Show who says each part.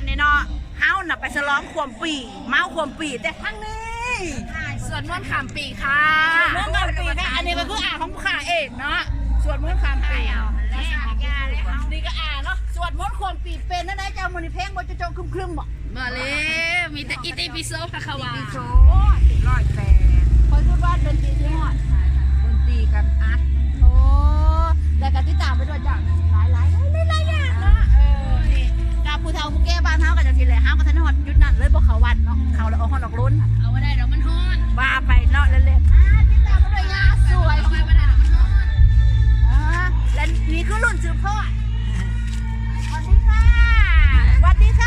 Speaker 1: นี่เนาะเฮาน่ะไปฉลองความปีเมาความปีแต่ทั้งนี้
Speaker 2: ส่วนม้วนขามปีค่ะ
Speaker 1: ส่วนม้วนขามปีค่ะอันนี้มันคือของผู้ขาเองเนาะส่วนม้วนขามปีนี่ก็เนาะส่วนม้วนความปีเป็นนั่นได้เจ้ามือนี่เพลงบ่จะจงครึมๆบ่
Speaker 2: มาเลยมีแต่อีติปิโซพะคะวา
Speaker 1: โอ้ย108คอยพูดว่าดนตรีที่ฮอดดนตรีกันอัดโอ้แล้วก็ติดตามไปด้วยจ้ะหลายอย่างเนาะนี่กับผู้เฒ่าผู้แก่บ้านเฮาก็จังซี่แหละเฮาก็ทันฮอดจุดนั้นเลยบ่เข้าวัดเนาะเข้าแล้วเอาฮอดออกล้น
Speaker 2: เอาไว้ได้เดี๋ยวมันฮ้อน
Speaker 1: ว่าไปเนาะเล่นๆติดตามไปด้วยยาสวย
Speaker 2: เอาไว้ได้เดี๋ยวมันฮ้อน
Speaker 1: และนี่คือรุ่นสืบทอดสวัสดีค่ะสวัสดีค่ะ